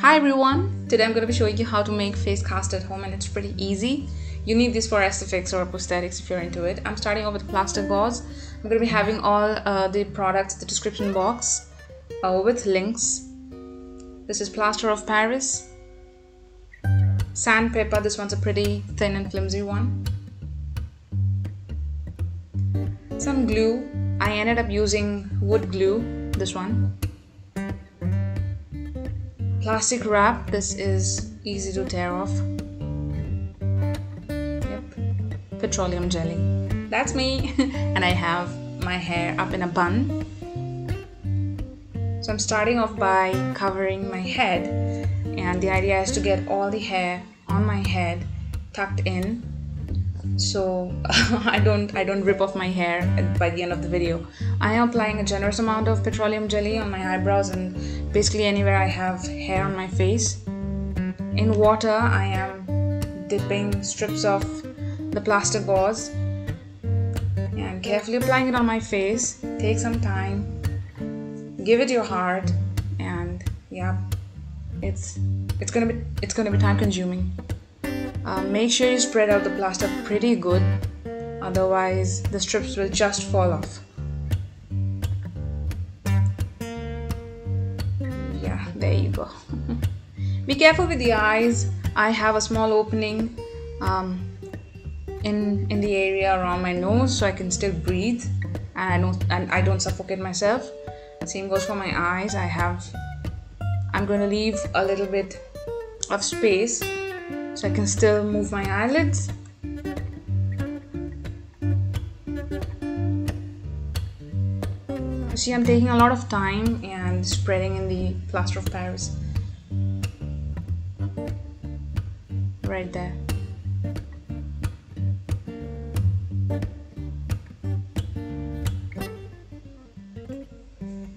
Hi everyone! Today I'm going to be showing you how to make face cast at home, and it's pretty easy. You need this for aesthetics or prosthetics if you're into it. I'm starting off with plaster gauze. I'm going to be having all the products in the description box with links. This is plaster of Paris. Sandpaper, this one's a pretty thin and flimsy one. Some glue. I ended up using wood glue, this one. Plastic wrap, this is easy to tear off. Yep. Petroleum jelly. That's me. And I have my hair up in a bun. So I'm starting off by covering my head, and the idea is to get all the hair on my head tucked in, so I don't rip off my hair by the end of the video. I am applying a generous amount of petroleum jelly on my eyebrows and basically anywhere I have hair on my face. In water, I am dipping strips of the plaster gauze and carefully applying it on my face. Take some time, give it your heart, and yeah, it's gonna be time consuming. Make sure you spread out the plaster pretty good, otherwise the strips will just fall off. Yeah, there you go. Be careful with the eyes. I have a small opening in the area around my nose, so I can still breathe and I don't suffocate myself. Same goes for my eyes. I'm going to leave a little bit of space so I can still move my eyelids. You see, I'm taking a lot of time and spreading in the plaster of Paris. Right there.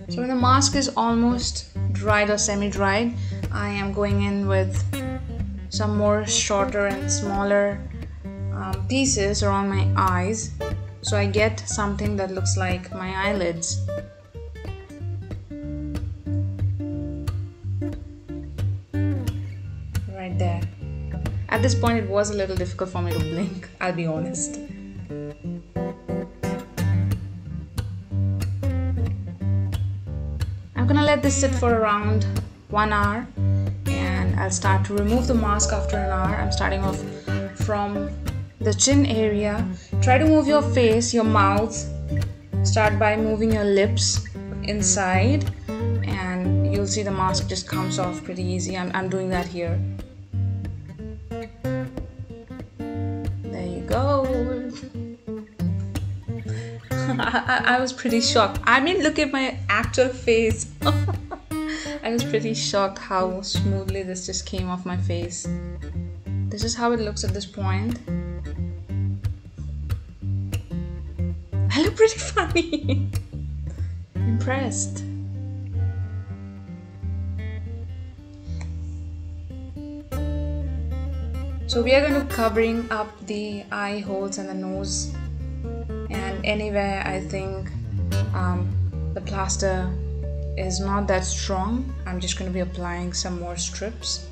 So when the mask is almost dried or semi-dried, I am going in with some more shorter and smaller pieces around my eyes, so I get something that looks like my eyelids. Right there. At this point it was a little difficult for me to blink, I'll be honest. I'm gonna let this sit for around 1 hour, and I'll start to remove the mask after an hour. I'm starting off from the chin area. Try to move your face, your mouth. Start by moving your lips inside, and you'll see the mask just comes off pretty easy. I'm doing that here. There you go. I was pretty shocked. I mean, look at my actual face. I was pretty shocked how smoothly this just came off my face. This is how it looks at this point. I look pretty funny. Impressed. So we are going to be covering up the eye holes and the nose, and anywhere I think the plaster is not that strong, I'm just going to be applying some more strips.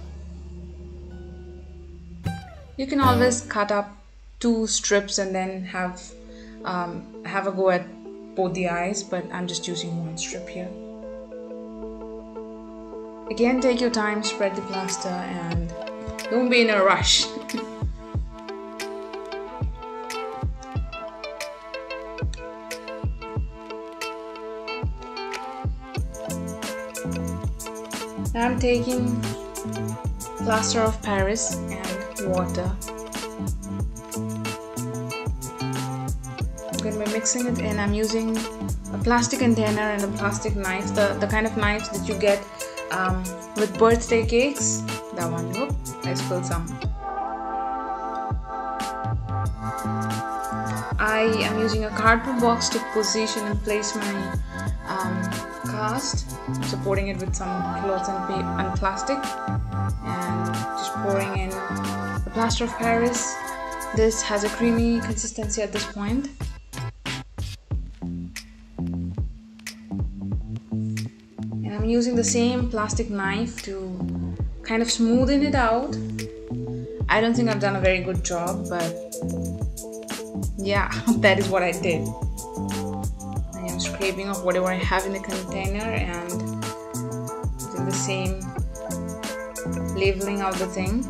You can always cut up 2 strips and then have a go at both the eyes, but I'm just using 1 strip here. Again, take your time, spread the plaster, and don't be in a rush. Now I'm taking plaster of Paris and water. I'm going to be mixing it in. I'm using a plastic container and a plastic knife, the kind of knives that you get with birthday cakes. That one. Whoop, I spilled some. I am using a cardboard box to position and place my cast, supporting it with some cloth and plastic, and just pouring in the plaster of Paris. This has a creamy consistency at this point. And I'm using the same plastic knife to kind of smoothing it out. I don't think I've done a very good job, but yeah, that is what I did. I am scraping off whatever I have in the container and doing the same, leveling out the thing.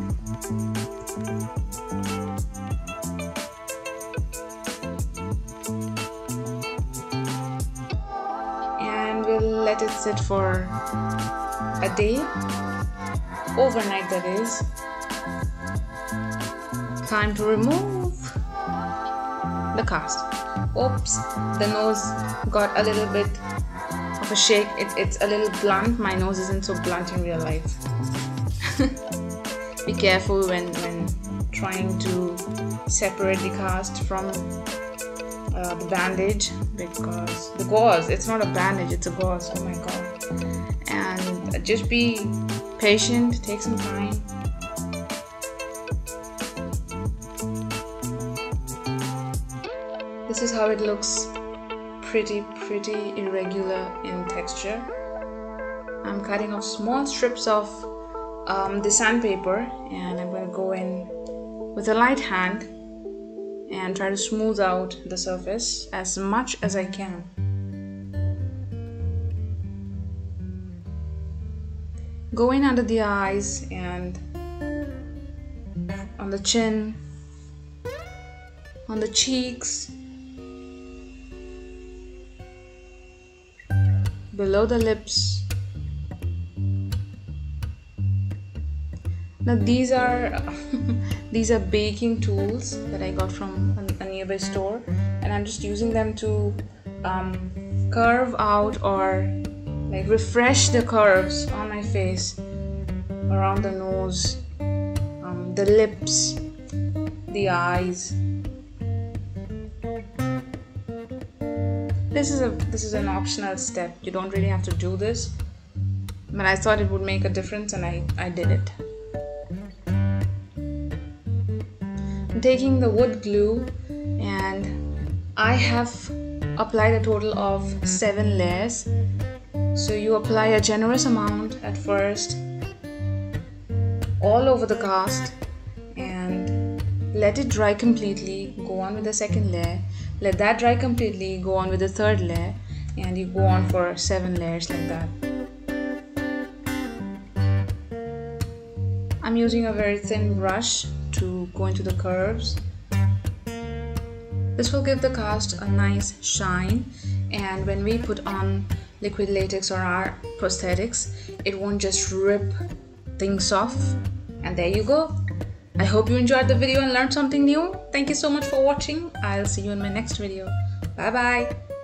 And we'll let it sit for a day, overnight that is. Time to remove the cast. Oops, the nose got a little bit of a shake. It's a little blunt. My nose isn't so blunt in real life. Be careful when trying to separate the cast from the bandage, because the gauze, it's not a bandage, it's a gauze. Oh my god. And just be patient, take some time. This is how it looks. Pretty irregular in texture. I'm cutting off small strips of the sandpaper, and I'm going to go in with a light hand and try to smooth out the surface as much as I can. Go in under the eyes and on the chin, on the cheeks, below the lips. Now these are these are baking tools that I got from a nearby store, and I'm just using them to curve out or like refresh the curves on my face, around the nose, the lips, the eyes. This is an optional step. You don't really have to do this, but I thought it would make a difference, and I did it. I'm taking the wood glue, and I have applied a total of 7 layers. So you apply a generous amount at first all over the cast and let it dry completely. Go on with the second layer, let that dry completely, go on with the third layer, and you go on for 7 layers like that. I'm using a very thin brush to go into the curves. This will give the cast a nice shine, and when we put on liquid latex or our prosthetics, it won't just rip things off. And there you go. I hope you enjoyed the video and learned something new. Thank you so much for watching. I'll see you in my next video. Bye bye.